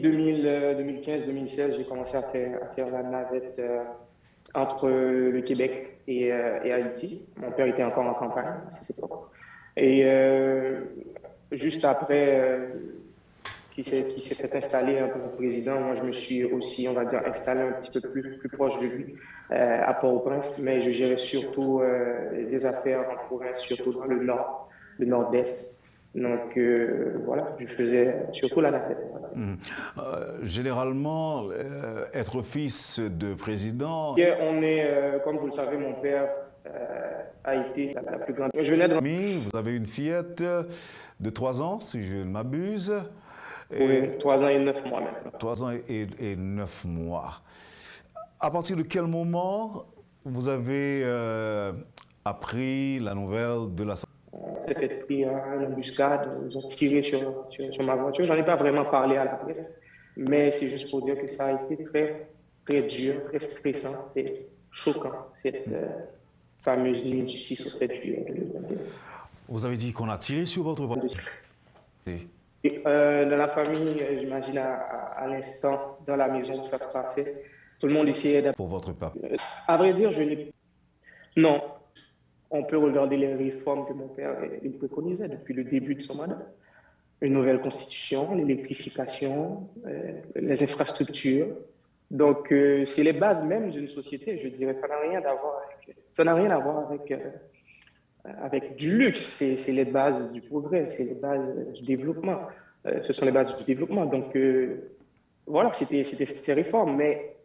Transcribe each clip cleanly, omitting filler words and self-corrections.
2015-2016, j'ai commencé à faire la navette entre le Québec et Haïti. Mon père était encore en campagne à cette époque. Et juste après qu'il s'est fait installer un peu président, moi je me suis aussi, on va dire, installé un petit peu plus proche de lui à Port-au-Prince, mais je gérais surtout des affaires en province, surtout dans le nord, le nord-est. Donc voilà, je faisais surtout la navette. Généralement, être fils de président. Et on est, comme vous le savez, mon père a été la plus grande. Je venais de... Vous avez une fillette de 3 ans, si je ne m'abuse. Oui, 3 ans et 9 mois maintenant. 3 ans et 9 mois. À partir de quel moment vous avez appris la nouvelle de la... On s'est fait pris en embuscade, ils ont tiré sur ma voiture. J'en ai pas vraiment parlé à la presse, mais c'est juste pour dire que ça a été très dur, très stressant, très choquant, cette fameuse nuit du 6 au 7 juillet 2021. Vous avez dit qu'on a tiré sur votre voiture. Dans la famille, j'imagine à l'instant, dans la maison où ça se passait, tout le monde essayait de... Pour votre papa. À vrai dire, je n'ai... Non. On peut regarder les réformes que mon père il préconisait depuis le début de son mandat. Une nouvelle constitution, l'électrification, les infrastructures. Donc, c'est les bases même d'une société, je dirais. Ça n'a rien à voir avec du luxe. C'est les bases du progrès, c'est les bases du développement. Ce sont les bases du développement. Donc, voilà, c'était ces réformes. Mais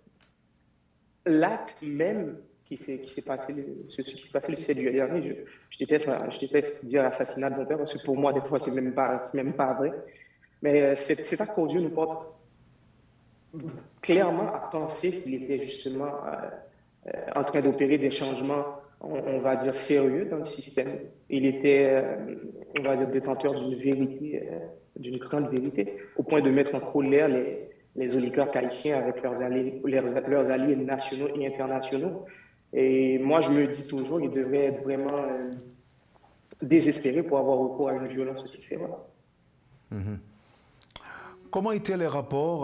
l'acte même qui s'est passé, ce qui s'est passé le 7 juillet dernier, je déteste dire l'assassinat de mon père, parce que pour moi, des fois, c'est même pas vrai. Mais cet acte odieux nous porte clairement à penser qu'il était justement en train d'opérer des changements, on va dire, sérieux dans le système. Il était, on va dire, détenteur d'une vérité, d'une grande vérité, au point de mettre en colère les oligarques haïtiens avec leurs alliés nationaux et internationaux. Et moi, je me dis toujours qu'il devrait être vraiment désespéré pour avoir recours à une violence aussi féroce. Comment étaient les rapports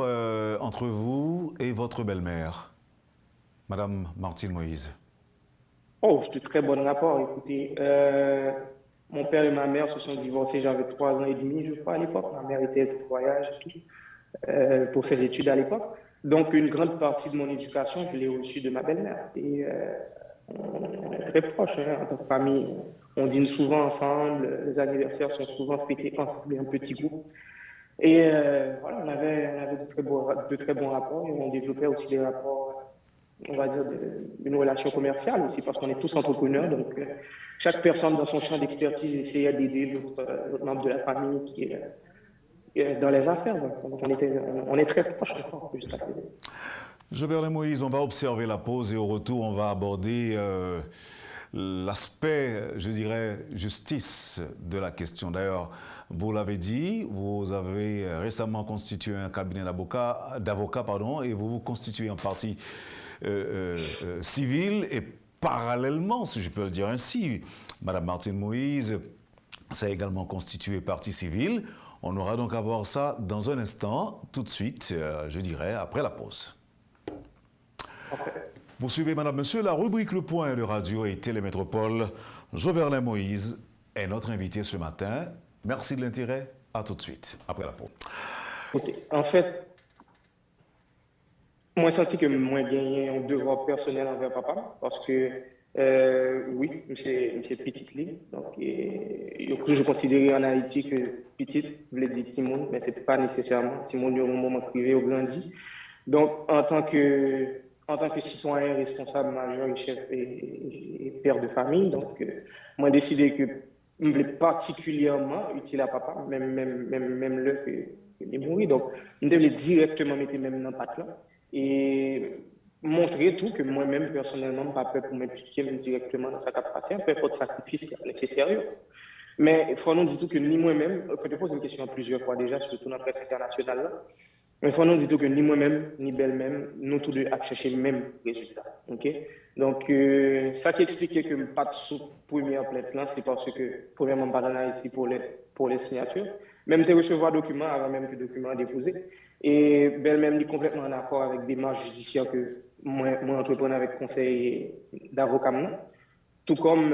entre vous et votre belle-mère, Madame Martine Moïse? Oh, c'est de très bon rapport. Écoutez, mon père et ma mère se sont divorcés, j'avais 3 ans et demi, je crois, à l'époque. Ma mère était au voyage et tout, pour ses études à l'époque. Donc, une grande partie de mon éducation, je l'ai reçue de ma belle-mère. Et on est très proches, hein, en tant que famille. On dîne souvent ensemble, les anniversaires sont souvent fêtés ensemble, un petit groupe. Et voilà, on avait de très bons rapports et on développait aussi des rapports, on va dire, une relation commerciale aussi, parce qu'on est tous entrepreneurs. Donc, chaque personne dans son champ d'expertise essayait d'aider l'autre membre de la famille qui est dans les affaires. Donc, on est très proches encore jusqu'à présent. Joberlin Moïse, on va observer la pause et au retour, on va aborder l'aspect, je dirais, justice de la question. D'ailleurs, vous l'avez dit, vous avez récemment constitué un cabinet d'avocats, et vous vous constituez en partie civile et parallèlement, si je peux le dire ainsi, Madame Martine Moïse s'est également constituée partie civile. On aura donc à voir ça dans un instant, tout de suite, je dirais, après la pause. Vous suivez, Madame, Monsieur, la rubrique Le Point de Radio et Télémétropole. Joberlin Moïse est notre invité ce matin. Merci de l'intérêt. À tout de suite, après la pause. En fait, moi, j'ai senti que moi, gagné un devoir personnel envers papa, parce que, oui, c'est petite ligne. Donc, je considérais en Haïti que petite voulait dire Timon, mais ce n'est pas nécessairement. Timon, au moment privé, au grandi. Donc, en tant que citoyen responsable majeur et chef et père de famille, donc, moi, j'ai décidé que je voulais particulièrement utile à papa, même là que il est mort. Donc, je devais directement mettre même dans le patte là et montrer tout que moi-même, personnellement, pas peur pour m'impliquer directement dans sa capacité, peu importe sacrifice qui est nécessaire. Mais il faut nous dire tout que ni moi-même, il faut te poser une question plusieurs fois déjà, surtout dans la presse internationale là. Mais il faut nous dire que ni moi-même, ni belle-même, nous tous deux à chercher le même résultat. Okay? Donc, ça qui explique que pas de sous-premier plan, c'est parce que, premièrement, pas dans Haïti pour les signatures. Même de recevoir documents avant même que le document déposé. Et elle-même est complètement en accord avec des démarches judiciaires que moi entrepreneur avec conseil d'avocat. Tout comme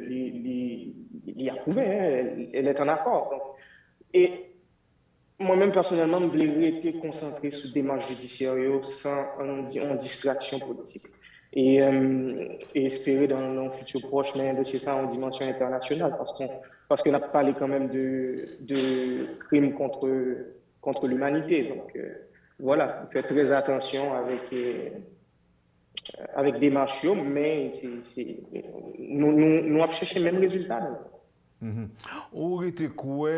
il a prouvé, hein, elle est en accord. Donc, et moi-même, personnellement, je voulais rester concentré sur des démarches judiciaires sans en distraction politique. Et espérer dans un futur proche, mais un dossier ça en dimension internationale, parce qu'on a parlé quand même de crimes contre l'humanité. Donc, voilà, faites très attention avec des marchios, mais nous avons cherché le même résultat. Ou était quoi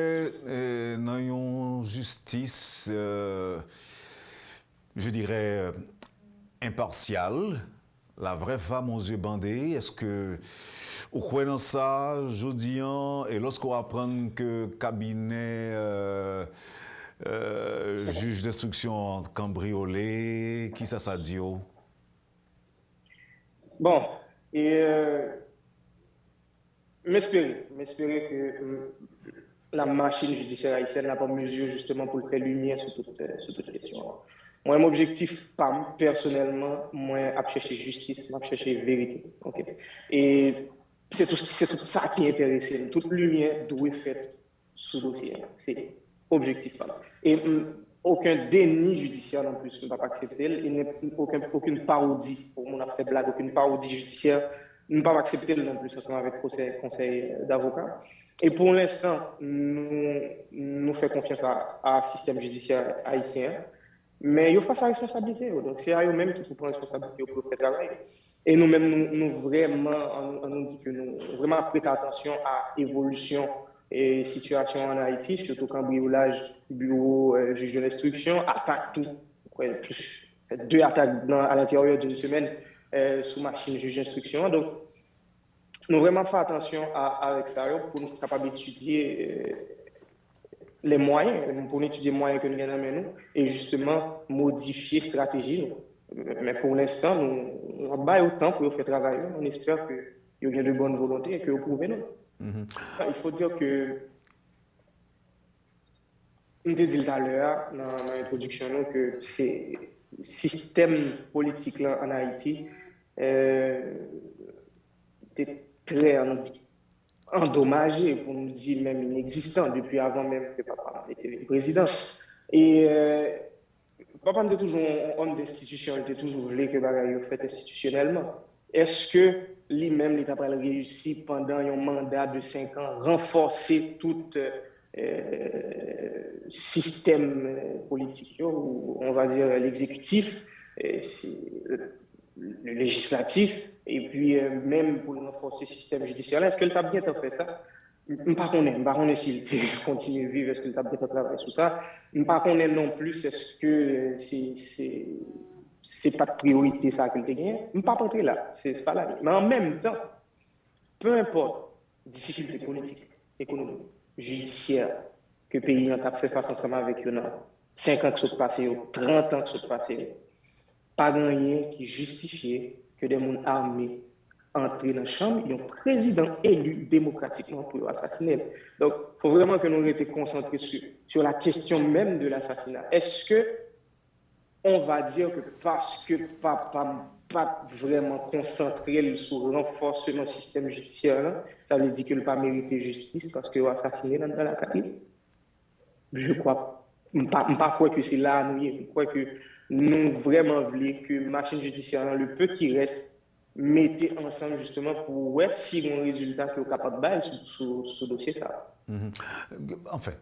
dans une justice, je dirais, impartiale, la vraie femme aux yeux bandés? Est-ce que, au quoi dans ça, je dis, et lorsqu'on apprend que cabinet juge d'instruction cambriolé, qui ça dit? Bon, et m'espérer que la machine judiciaire haïtienne n'a pas mesure justement pour faire lumière sur toute question. Moi, mon objectif, personnellement, moi, à chercher justice, à chercher vérité. Okay? Et c'est tout ça qui intéresse. Toute lumière doit être faite sous dossier. C'est objectif. Et aucun déni judiciaire non plus ne va pas accepter. Il n'y a aucune parodie, pour mon fait blague, aucune parodie judiciaire ne va pas accepter non plus, ensemble avec le conseil d'avocat. Et pour l'instant, nous faisons confiance à système judiciaire haïtien, mais il faut face à la responsabilité. Donc, c'est à eux-mêmes qui prennent la responsabilité pour faire le travail. Et nous-mêmes, nous vraiment, on nous dit que nous vraiment prêtons attention à l'évolution et situation en Haïti, surtout cambriolage, bureau, juge de l'instruction, attaque tout. Ouais, plus, 2 attaques à l'intérieur d'une semaine sous machine juge d'instruction. Donc, nous vraiment faire attention à l'extérieur pour nous être capables d'étudier les moyens, pour étudier les moyens que nous avons et justement modifier la stratégie. Mais pour l'instant, nous avons autant pour faire travailler. On espère qu'il y a de bonne volonté et que vous pouvez nous. Il faut dire que, on a dit tout à l'heure dans l'introduction que c'est le système politique là, en Haïti était très endommagé, pour nous dire même inexistant, depuis avant même que papa était président. Et papa était toujours un homme d'institution, il était toujours voulu que bagaille fait institutionnellement. Est-ce que lui-même, il a réussi pendant un mandat de 5 ans, renforcer tout système politique, ou on va dire l'exécutif, le législatif, et puis même pour renforcer le système judiciaire? Est-ce que le bien fait ça? Je ne sais pas s'il continue à vivre, est-ce que le bien travailler sur ça? Je ne sais pas non plus, est-ce que c'est pas de priorité ça que le gagne? Je ne sais pas rentrer là, c'est pas là. Mais en même temps, peu importe difficultés politiques, économiques, judiciaires, que le pays a fait face ensemble avec eux, 50 qui sont passés, 30 ans qui sont passés, pas rien qui justifie que des gens armés entrent dans la chambre et un président élu démocratiquement pour assassiner. Donc, il faut vraiment que nous restions concentrés sur la question même de l'assassinat. Est-ce que on va dire que parce que papa pas vraiment concentré sur le renforcement du système judiciaire, ça veut dire qu'il n'a pas mérité justice parce qu'il a assassiné dans la carrière? Je crois pas croire que c'est là nous. Je crois que nous vraiment voulons que la machine judiciaire, le peu qui reste, mettez ensemble justement pour voir si on a un résultat qui est capable de bailler sur ce dossier là. En fait,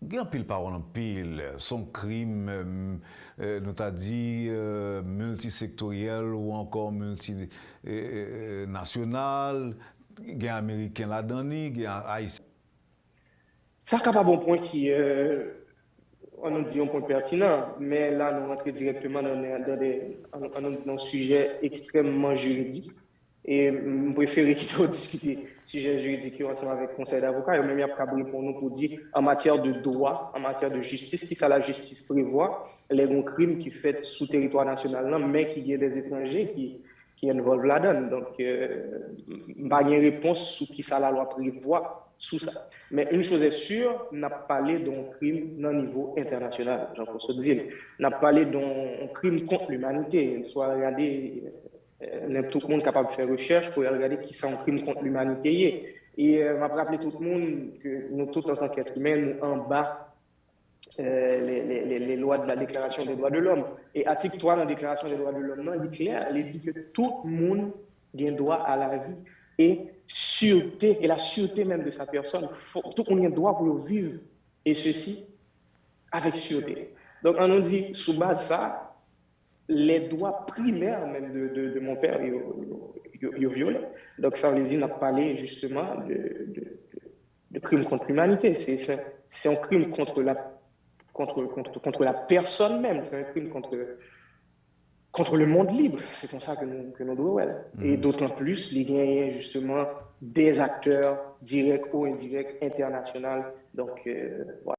il y a un pile parole en pile, son crime, nous t'a dit multisectoriel ou encore multinational, il y a américain là-dedans, il y a haïtien. Ça c'est pas bon point qui on nous dit un point pertinent, mais là nous rentrons directement dans un sujet extrêmement juridique. Et je préfère discuter sujet juridique ensemble avec le conseil d'avocats. Et même il y a cabri pour nous pour dire en matière de droit, en matière de justice, qui ça la justice prévoit, les bons crimes qui fait sous territoire national, mais qui y a des étrangers qui involvent là-dedans. Donc, pas une réponse sur qui ça la loi prévoit sous ça. Mais une chose est sûre, n'a parlé d'un crime au niveau international, Jean-François dit. N'a parlé d'un crime contre l'humanité. Soit regardé, tout le monde est capable de faire recherche pour regarder qui c'est un crime contre l'humanité. Et m'a rappelé tout le monde que nous tous en tant qu'êtres humains, nous en bas les lois de la Déclaration des droits de l'homme. Et article 3 de la Déclaration des droits de l'homme, il dit clair, il dit que tout le monde a droit à la vie et sûreté, et la sûreté même de sa personne. Tout le monde a droit pour vivre, et ceci avec sûreté. Donc, on nous dit, sous base de ça, les droits primaires même de mon père, ils violés. Donc, ça, on les dit, on a parlé justement de crime contre l'humanité. C'est un crime contre la personne même, c'est un crime contre le monde libre. C'est comme ça que nous devons. Ouais. Et d'autant plus, il y a justement des acteurs directs ou indirects internationaux. Donc, voilà.